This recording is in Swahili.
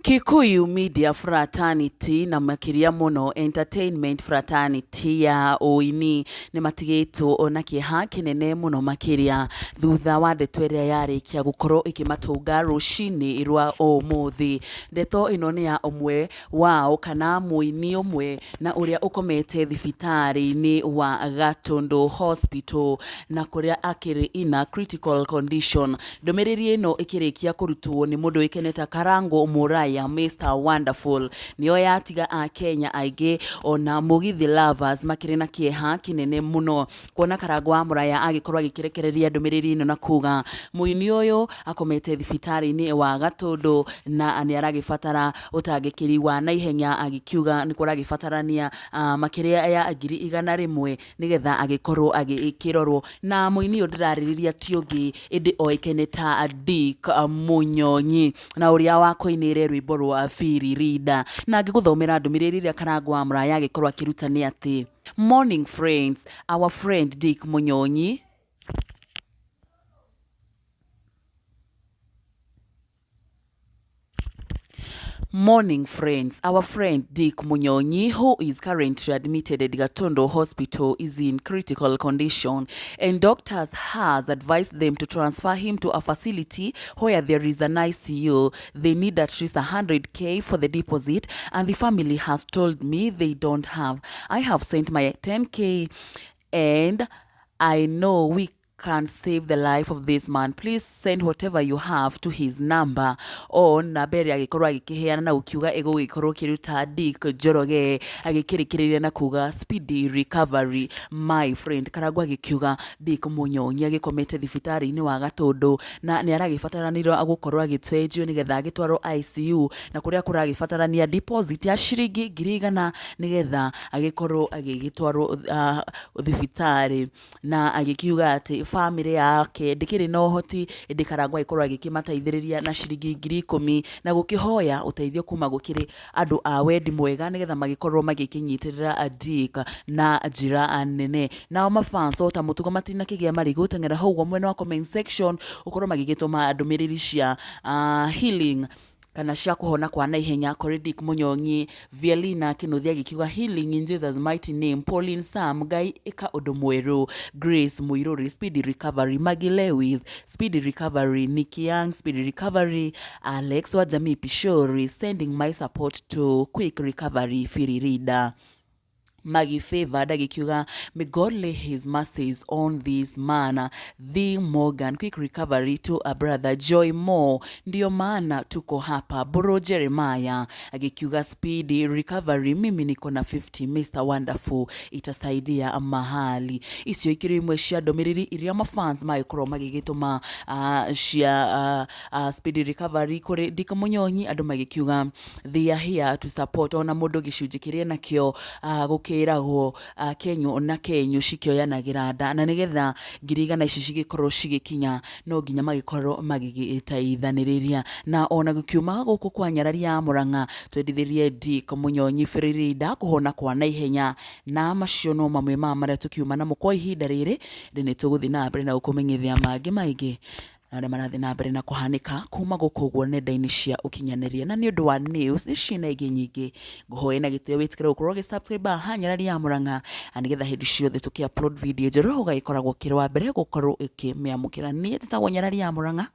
Kikuyu Media Fraternity na makiria muno Entertainment Fraternity ya AINI ni matigitwo ona KIEHA kinene muno makiria thutha wa ndeto iria yarikia gukorwo ikimatunga rucini irwa umuthi. Ndeto ino ni ya umwe wao kana muini umwe na uria ukomete thibitari-ini wa GATU Hospital na kuria akiri ina critical condition. Ndomereri ino ikirikia kurutwo ni mundu ikeneta karangu murai ya Mr. Wonderful niyo yatiga a Kenya aige ona mugithi lovers makirina KIEHA kinene muno kuona karagwa muraya agikorwa gikirekereria ndumiriri ino na kuga muini uyu akomete thibitari-ini wa GATU na ani aragifatara utangikiri wa naihenya agikiuga ni kuragifatarania makiria ya agiri 100 nigetha agikorwo agikirorwo na muini uyu ndiraririria tiugi indi oikeneta Dick Munyonyi na uria wakoinire rwimbo rwa Firi Rida na ngiguthomera ndumiriri ria karagwa muraya agikorwa kirutania ati morning friends, our friend Dick Munyonyi Morning friends, our friend Dick Munyonyi, who is currently admitted at GATU Hospital, is in critical condition and doctors has advised them to transfer him to a facility where there is an ICU. They need at least 100k for the deposit and the family has told me they don't have. I have sent my 10k and I know we can save the life of this man. Please send whatever you have to his number on nabere agikorwa agikiheana na ukiuga ego gikorwo kiruta Dick Njoroge agikirikiriria na kuga speedy recovery my friend. Karagwa agikiuga Dick Munyonyi agikomete thibitari-ini wa GATU na ni aragifataranirio agukorwo agitejio nigetha agitwarwo ICU na kuria kuragifatarania deposit ya shiringi 100 nigetha agikorwo agigitwarwo thibitari na agikiuga ati family yake ndikiri no hoti ndikaragwa ikorwa gikimateithiriria na shiringi 10,000 na gukihoya uteithio kuma gukiri andu a wendi mwega nigetha magikorwo magikinyitirira Dick na njira nene. Nao mafans ota mutugo matina kigia marigo tengera hau mwena wa comment section ukorwo magigituma ndumiriri cia healing kana cia kuhona kwa naihenya kuri Dick Munyonyi. Vielina kinuthia gikiuga healing in Jesus mighty name. Pauline Sam Gai ika undu mweru. Grace Muiruri speedy recovery. Maggie Lewis speedy recovery. Nikki Young speedy recovery. Alex wa Jamii Pishori sending my support to quick recovery. Firi Rida. Maggie Favor dagikiuga may God lay his mercies on this man. The Morgan quick recovery to a brother. Joy Moore ndio maana tuko hapa. Bro Jeremiah agikiuga speedy recovery. Mimi niko na 50 Mr. Wonderful itasaidia mahali icio ikiri imwe cia ndomiriri iria mafans magikorwo magigituma cia speedy recovery kuri Dick Munyonyi. Andu magikiuga they are here to support ona mundu gicunji kiria nakio gukiragwo Kenyu na Kenyu cikioyanagira nda na nigetha 100 ici cigikorwo cigikinya no nginya magikorwo magigitaithaniria na ona gukiuma guku kwa nyarari ya Murang'a twendithirie Dick Munyonyi Firi Rida kuhona kwa naihenya na macio no mamwe ma maria tukiuma na mukwa ihinda riri ndini tuguthi na mbere na gukumenyithia mangi maingi na marathi na mbere na kuhanika kuma gukugwo nenda-ini cia ukinyaniria na ni undu wa news ici na ingi nyingi nguhoye na gitio witikira ukorwo subscribe hanyarari ya Murang'a anigetha hindi ciothe tuki upload video njeru ugagikoragwo kirwa mbere gukorwo ikimiamukira ni titagwo nyarari ya Murang'a.